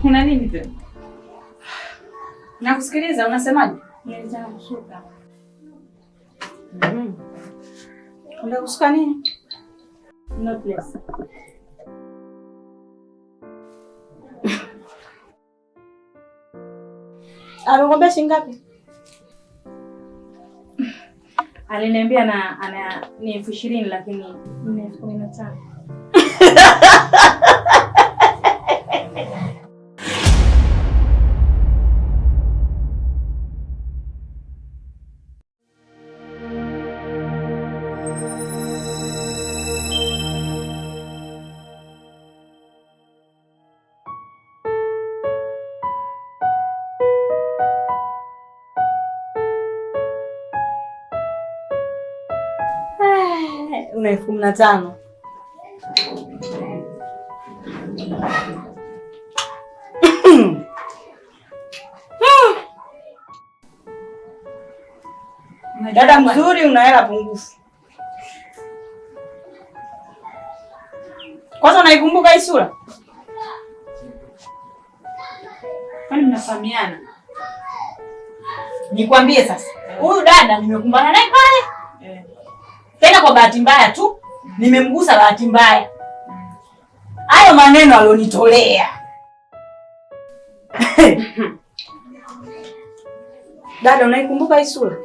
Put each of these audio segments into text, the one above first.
Kuna nini tena? Nakusikiliza, unasemaje? Nataka kusuka. Unataka kusuka nini? No place. Amekwambia shilingi ngapi? Aliniambia ni 20,000 lakini ni 15,000. Una 15,000. Dada mzuri, una hela pungufu. Kwanza unaikumbuka hii sura? Kwani mnafahamiana? Nikwambie sasa. Huyu dada nimekumbana naye pale. Tena kwa bahati mbaya tu, nimemgusa bahati mbaya. Hayo maneno alionitolea. Dada, unaikumbuka hii sura?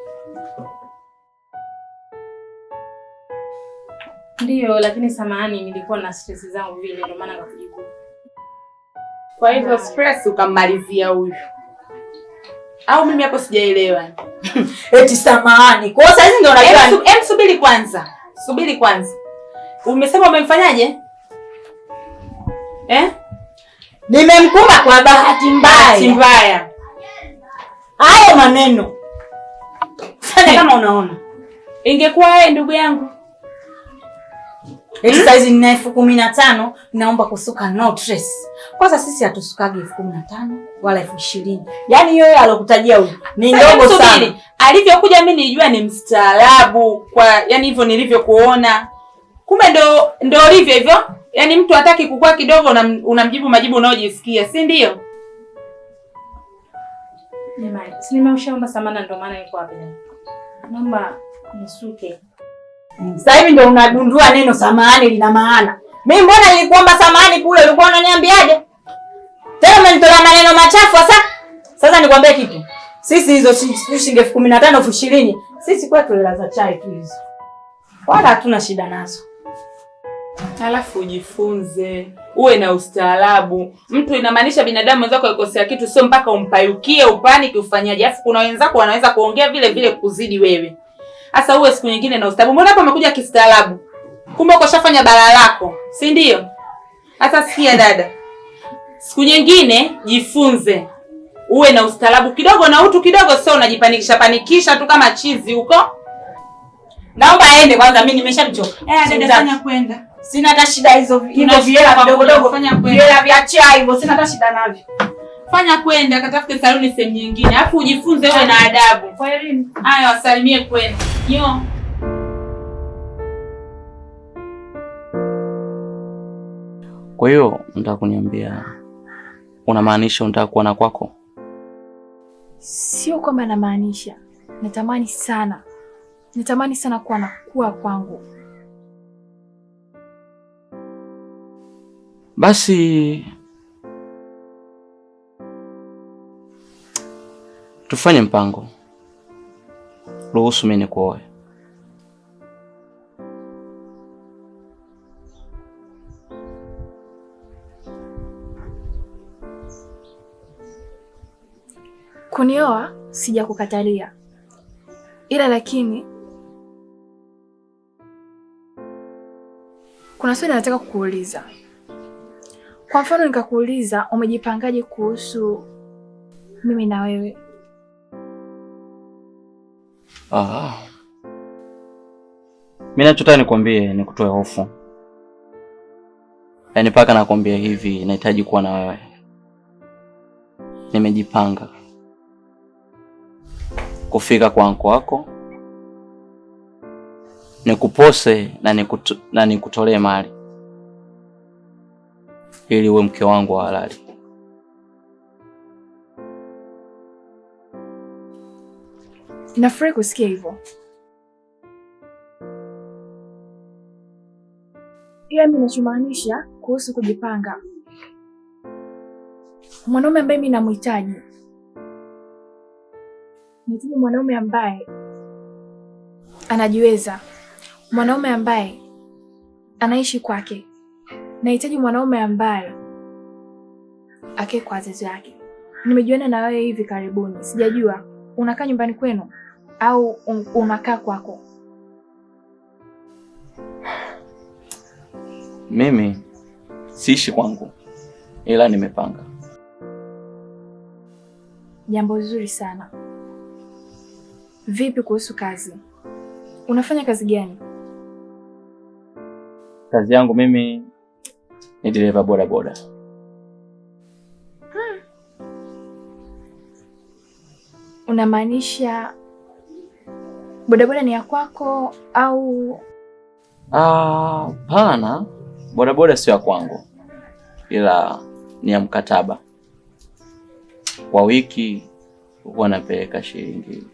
Ndio, lakini samahani, nilikuwa na stress zangu vile ndio maana nikakujibu. Kwa hivyo stress ukammalizia huyu. Au mimi hapo sijaelewa. Eti samahani. Kwa sasa hizi ndio unajua. Subiri kwanza. Subiri kwanza. Umesema umemfanyaje? Nimemkumba kwa bahati mbaya. Bahati mbaya. Hayo maneno. Sasa kama unaona. Ingekuwa wewe ndugu yangu. Eti size ni 15,000, naomba kusuka no stress. Kwanza sisi hatusukagi 15,000 wala 20,000. Yaani hiyo yeye alokutajia huyu ni ndogo sana. Alivyokuja mimi nilijua ni mstaarabu kwa yani hivyo nilivyokuona. Kumbe ndo ulivyo hivyo. Yaani mtu hataki kukua kidogo unamjibu majibu unayojisikia, si ndio? Jamani, si nimeushaomba samana ndio maana niko hapa. Naomba nisuke. Sasa hivi ndio unagundua neno samahani lina maana. Mimi mbona nilikuomba samahani kule ulikuwa unaniambiaje? Tena umenitolea maneno machafu sasa. Sasa nikwambie kitu. Sisi hizo shilingi 15,000 20,000, sisi kwetu hela za chai tu hizo. Wala hatuna shida nazo. Alafu ujifunze, uwe na ustaarabu. Mtu inamaanisha binadamu wenzako yakosea kitu sio mpaka umpayukie, upaniki ufanyaje. Alafu kuna wenzako wanaweza kuongea vile vile kuzidi wewe. Sasa uwe siku nyingine na ustaarabu. Mbona hapa umekuja kistaarabu? Kumbe uko shafanya balaa lako, si ndio? Sasa sikia dada. Siku nyingine jifunze. Uwe na ustaarabu kidogo na utu kidogo, sio unajipanikisha tu kama chizi huko. Naomba aende kwanza, mimi nimeshamchoka. Dada fanya kwenda. Sina hata shida hizo viela vidogo dogo. Viela vya chai hivyo sina hata shida navyo. Fanya kwenda katafute saluni sehemu nyingine. Alafu ujifunze uwe na adabu. Kwa hiyo haya wasalimie kwenda. Yo. Kwa hiyo unataka kuniambia unamaanisha unataka kuwa na kwako? Sio kwamba namaanisha. Natamani sana kuwa kwangu. Basi tufanye mpango. Ruhusu mimi nikuoe. Kunioa sijakukatalia. Ila lakini kuna swali nataka kukuuliza. Kwa mfano nikakuuliza umejipangaje kuhusu mimi na wewe? Mimi nachotaka nikwambie ni kutoa hofu. Yaani paka nakwambia hivi, nahitaji kuwa na wewe. Nimejipanga kufika kwa anko wako, nikupose na nikutolee mali ili uwe mke wangu wa halali. Nafurahi kusikia hivyo. Ila mimi nachomaanisha kuhusu kujipanga, mwanaume ambaye mimi namhitaji, nahitaji mwanaume ambaye anajiweza, mwanaume ambaye anaishi kwake. Nahitaji mwanaume ambaye akae kwa wazazi wake. Nimejuana na wewe hivi karibuni, sijajua unakaa nyumbani kwenu au unakaa kwako. Mimi siishi kwangu, ila nimepanga. Jambo zuri sana. Vipi kuhusu kazi? Unafanya kazi gani? Kazi yangu mimi ni dereva bodaboda. Unamaanisha bodaboda ni ya kwako au? Hapana, bodaboda sio ya kwangu, ila ni ya mkataba. Kwa wiki huwa napeleka shilingi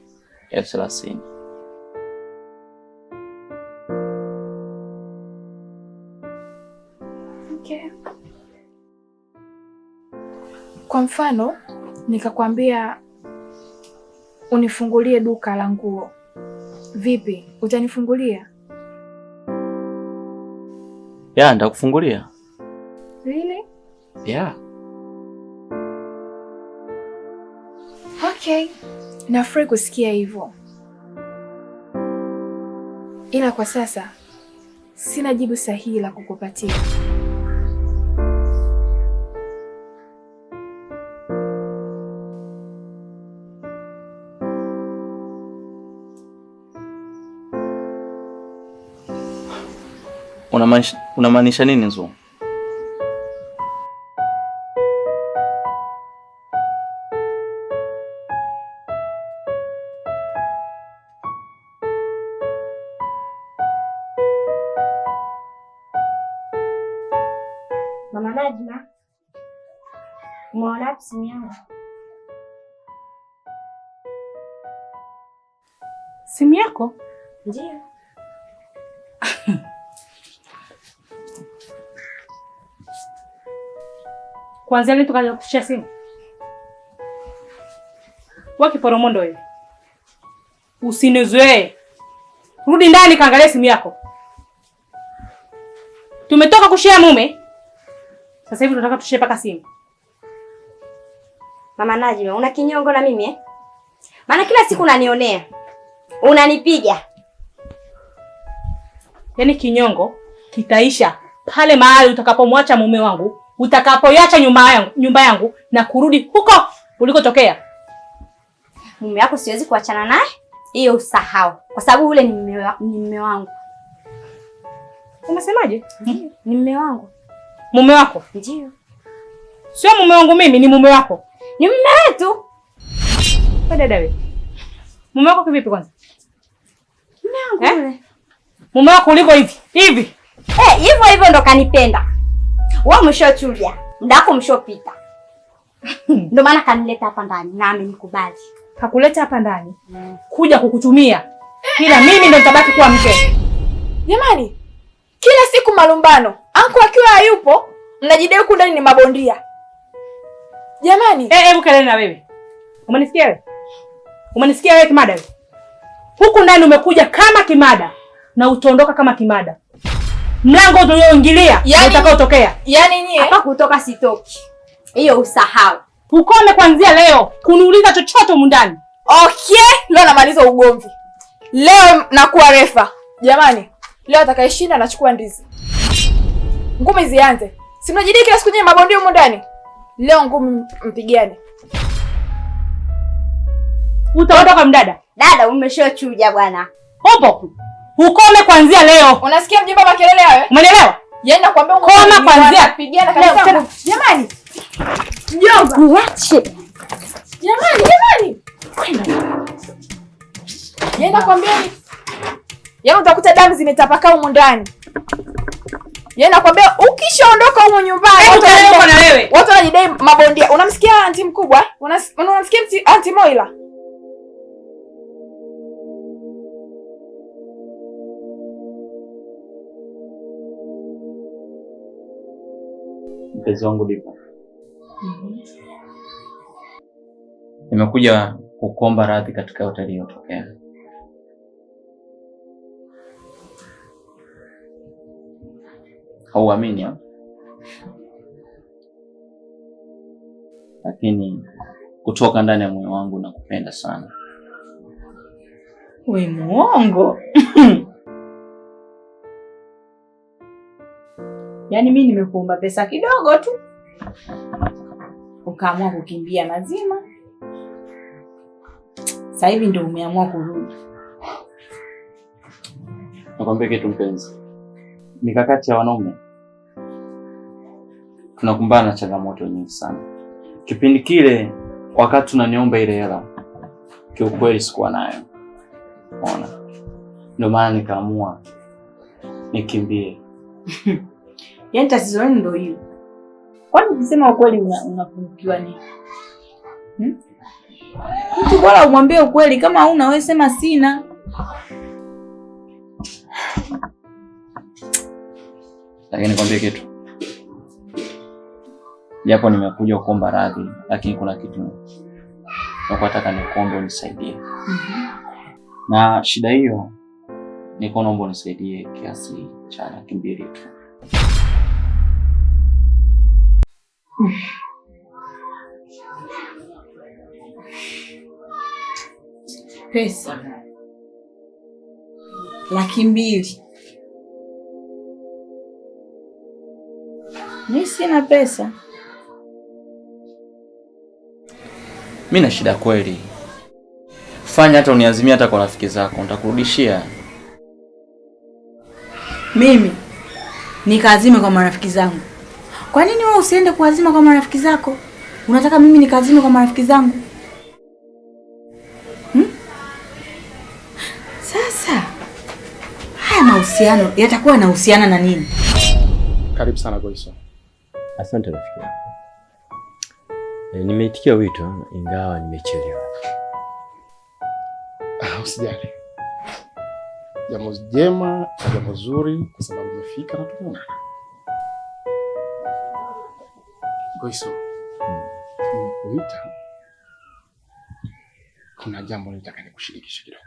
30,000. Okay. Kwa mfano nikakwambia unifungulie duka la nguo, vipi, utanifungulia? Ya, nitakufungulia. Really? Yeah. Okay. Nafurahi kusikia hivyo. Ila kwa sasa sina jibu sahihi la kukupatia. Unamaanisha nini Zuu? Mama Najma, umeona simu yangu? Simu yako? Ndio. Kwanza leo tukaja kushia simu. Wakiporomondo wewe. Usinizoee. Rudi ndani kaangalia simu yako. Tumetoka kushia mume. Sasa hivi tunataka tushie paka simu. Mama Najma, una kinyongo na mimi eh? Maana kila siku unanionea. Unanipiga. Yaani kinyongo kitaisha pale mahali utakapomwacha mume wangu, utakapoiacha nyumba yangu na kurudi huko ulikotokea. Mume wako siwezi kuachana naye. Hiyo usahau. Kwa sababu ule ni mume wangu. Unasemaje? Ni mume wangu. Mume wako? Ndio. Sio mume wangu mimi, ni mume wako. Ni mume wetu. Dada wewe. Mume wako kivipi kwanza? Mume wangu ule. Mume wako ulivyo hivi. Hivi. Hivyo hivyo ndo kanipenda. Wewe umeshochuja. Muda wako umeshopita. Ndio maana kanileta hapa ndani na amenikubali. Kakuleta hapa ndani kuja kukutumia. Ila mimi ndo nitabaki kuwa mke. Jamani, kila siku malumbano. Anko akiwa hayupo, mnajidai huku ndani ni mabondia. Jamani, Hebu kelele na wewe. Umenisikia wewe? Umenisikia wewe kimada wewe? Huku ndani umekuja kama kimada na utaondoka kama kimada. Mlango ulioingilia utakaotokea. Yaani nyie hapa kutoka sitoki. Hiyo usahau. Ukome kuanzia leo kuniuliza chochote humu ndani. Okay, leo namaliza ugomvi. Leo nakuwa refa. Jamani, leo atakayeshinda anachukua ndizi. Ngumi zianze. Si mnajidai kila siku nyinyi mabondia humu ndani? Leo ngumi mpigane. Utaondoka mdada. Dada umeshochuja bwana. Opo. Ukome kuanzia leo. Unasikia mjomba makelele hayo? Umeelewa? Yaani nakwambia koma kuanzia pigana kabisa. Jamani. Mjomba, niache. Jamani. Yaani nakwambia yaani utakuta damu zimetapakaa humu ndani. Yaani nakwambia ukishaondoka humu nyumbani watu wanajidai mabondia. Unamsikia anti mkubwa? Unamsikia anti Moila? Mpenzi wangu Diva. Nimekuja kukuomba radhi katika hoteli iliyotokea. Hauamini? Lakini kutoka ndani ya moyo wangu nakupenda sana. We muongo. Yaani mimi nimekuomba pesa kidogo tu, ukaamua kukimbia mazima. Sasa hivi ndio umeamua kurudi. Nakwambia kitu mpenzi, mikakati ya wanaume tunakumbana na changamoto nyingi sana. Kipindi kile wakati tunaniomba ile hela, kiukweli sikuwa nayo. Unaona? Ndio maana nikaamua nikimbie. Yaani tatizo lenu ndio hilo. Kwani ukisema ukweli unapungukiwa nini? Mtu bora umwambie ukweli, kama hauna wewe sema sina. Lakini nikwambie kitu. Japo nimekuja kuomba radhi, lakini kuna kitu nataka nikuombe unisaidie. Na shida hiyo niko naomba unisaidie kiasi cha 200 tu. Pesa 200,000. Mimi sina pesa. Mimi na shida kweli. Fanya hata uniazimia hata kwa rafiki zako, nitakurudishia. Mimi nikaazime kwa marafiki zangu. Kwa nini wewe usiende kuazima kwa marafiki zako? Unataka mimi nikaazime kwa marafiki zangu? Sasa haya mahusiano yatakuwa yanahusiana na nini? Karibu sana Goiso. Asante rafiki yangu. Nimeitikia wito ingawa nimechelewa. Usijali. Jambo jema na jambo zuri kwa sababu umefika na tumeona. Goiso. Nimekuita. Kuna jambo nataka nikushirikishe kidogo.